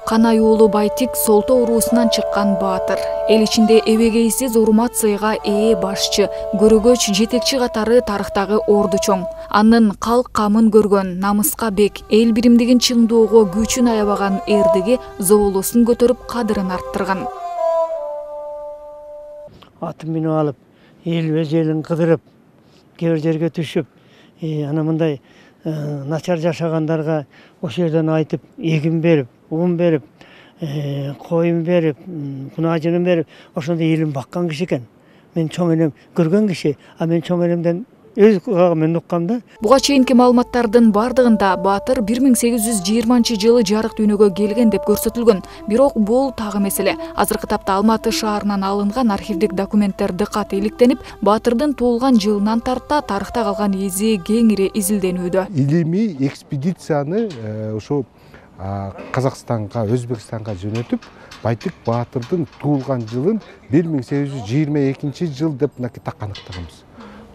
Канай уулу Байтик Солто уруусунан чыккан баатыр. Эл ичинде эбегейсиз урмат сыйга ээ башчы, көрөгөч жетекчи катары тарыхтагы орду чоң. Анын калк камын көргөн, намыска бек, эл биримдигин чыңдоого күчүн аябаган эрдиги зоолосун көтөрүп кадырын арттырган. Атын минип алып, эл өз элин кыдырып, кээ бир жерге түшүп, ана мындай начар жашагандарга ошол жерден айтып, эгин берип, un berip, koyun berip, kunacını berip, oşunda elin bakkan kişi eken. Men çoğun elim görgön kişi, men çoğun elimden öz kulağımın nuqqamda. Буга чейинки маалыматтардын бардыгында Баатыр 1820-жылы жарык дүйнөгө келген деп көрсөтүлгөн. Бирок бул тагы меселе. Азыркы тапта Алматы шаарынан алынган архивдик документтер дыкат иликтенип, Баатырдын туулган жылынан тарта тарыхта калган изи кеңири изилденүүдө. Илимий экспедицияны ошо Казакстанга, Өзбекстанга жөнөтүп, Байтик Баатырдын туулган жылын 1822 жыл деп так аныктаганбыз.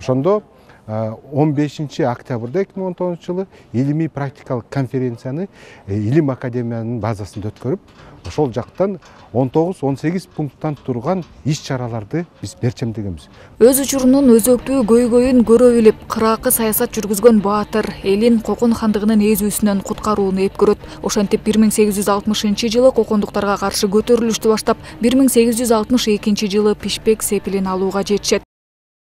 Ошондо 15 октябрда 2019 жылы илимий практикалык конференцияны Илим академиянын базасында өткөрүп, ошол жактан 19-18 пункттан турган иш-чараларды биз берчемдегенбиз. Өз учурунун өзөктүү көйгөйүн көрө билип, кыракы саясат жүргүзгөн Баатыр элин Кокон хандыгынын эзүүсүнөн куткарууну эпкөрөт. Ошентип 1860 жылы кокондуктарга каршы көтөрүлүштү баштап, 1862 жылы Пишпек сепилин алууга жетишет.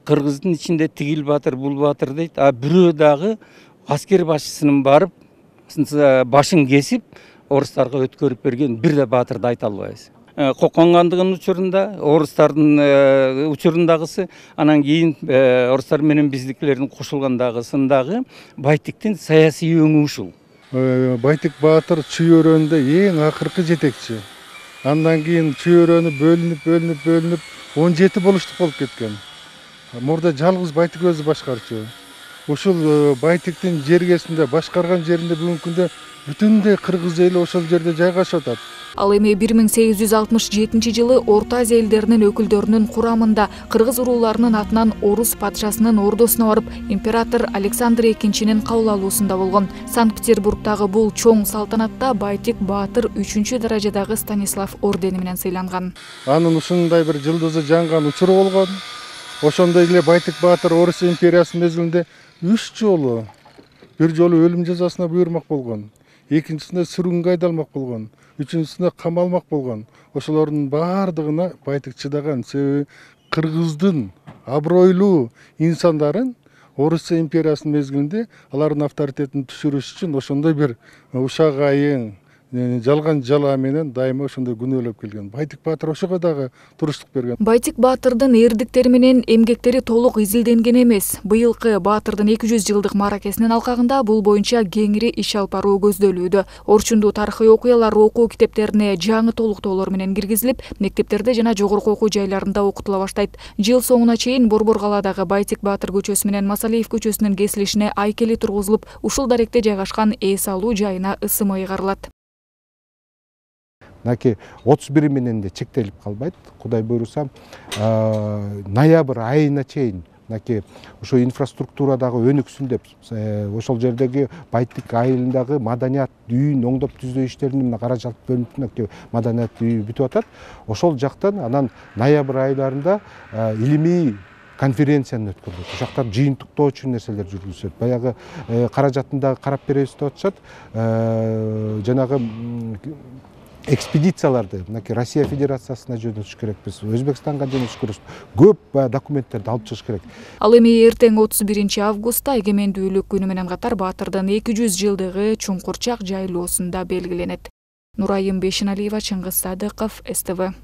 Кыргыздын ичинде тигил баатыр, бул баатыр дейт. Бирөө дагы аскер башчысынын барып, башын кесип, орустарга өткөрүп берген бир да баатырды айта албайбыз. Кокон хандыгынын учурунда, орустардын учурундагысы, анан кийин орустар менен биздикилердин кошулгандагысындагы Байтиктин саясий өңү ушул. Байтик баатыр чүйөрөндө эң акыркы жетекчи. Андан кийин чүйөрөнү бөлүнүп 17 болуштук болуп кеткен. Мурда жалгыз Байтик өзү башкарчу. Ушул Байтиктин жергесинде башкарган жеринде бүгүнкү күндө бүтүндөй кыргыз эли ошол жерде жайгашып атат. Ал эми 1867 жылы Орто Азия элдеринин өкүлдөрүнүн курамында кыргыз урууларынын атынан орус падышасынын ордосуна барып, император Александр II кабыл алуусунда болгон. Санкт-Петербургдагы бул чоң салтанатта Байтик Баатыр 3-чү даражадагы Станислав ордени менен сыйланган. Анын ушундай бир жылдызы жанган учуру болгон. Ошондой эле Байтик Баатыр Орус империясынын мезгилинде 3 жолу, бир жолу өлүм жазасына буйрмак болгон, экинчисинде сүргүнгө айдалмак болгон, үчүнчүсүнде камалмак болгон. Ошолордун баардыгына Байтик чыдаган. Себеби кыргыздын абройлуу инсандарын Орус империясынын мезгилинде алардын авторитетин түшүрүш үчүн ошондой бир ушак айың, жалган жала менен дайыма ошондой күнөөлөп келген. Байтик Баатыр ошого дагы туруштук берген. Байтик Баатырдын эрдиктери менен эмгектери толук изилденген эмес. Быйылкы Баатырдын 200 жылдык маракесинин алкагында бул боюнча кеңири иш алып баруу көздөлүүдө. Орчундуу тарыхый окуялар окуу китептерине жаңы толуктоолор менен киргизилип, мектептерде жана жогорку окуу жайларында окутула баштайт. Жыл соңуна чейин Борбор калаадагы Байтик Баатыр көчөсү менен Масалиев көчөсүнүн кесилишине айкели тургузулуп, ушул даректе жайгашкан эс алуу жайына ысым ыйгарылат. Наки 31 менен де чектелип калбайт. Кудай буйруса, ноябрь айына чейин наки ошо инфраструктурадагы өнүксүн деп, ошол жердеги Байтик айылындагы маданият үйүн оңдоп түзөө иштерине каражат бөлүнүп, наки маданият үйү бүтүп атат. Ошол жактан анан ноябрь айларында илимий конференцияны өткөрдүк. Ошол жакта жыйынтыктоо үчүн нерселер жүргүзүлөт. Баягы каражатында карап беребиз деп атышат. Жанагы экспедицияларды Россия Федерациясына жөнөтүш керекпиз, Өзбекстанга жөнөтүш керек. Көп документтерди алып чыгыш керек. Ал эми эртең 31 августта эгемендүүлүк күнү менен катар Баатырдын 200 жылдыгы Чуңкурчак жайлоосунда белгиленет. Нурайым Бешеналиева, Чыңгыз Садыков, СТВ.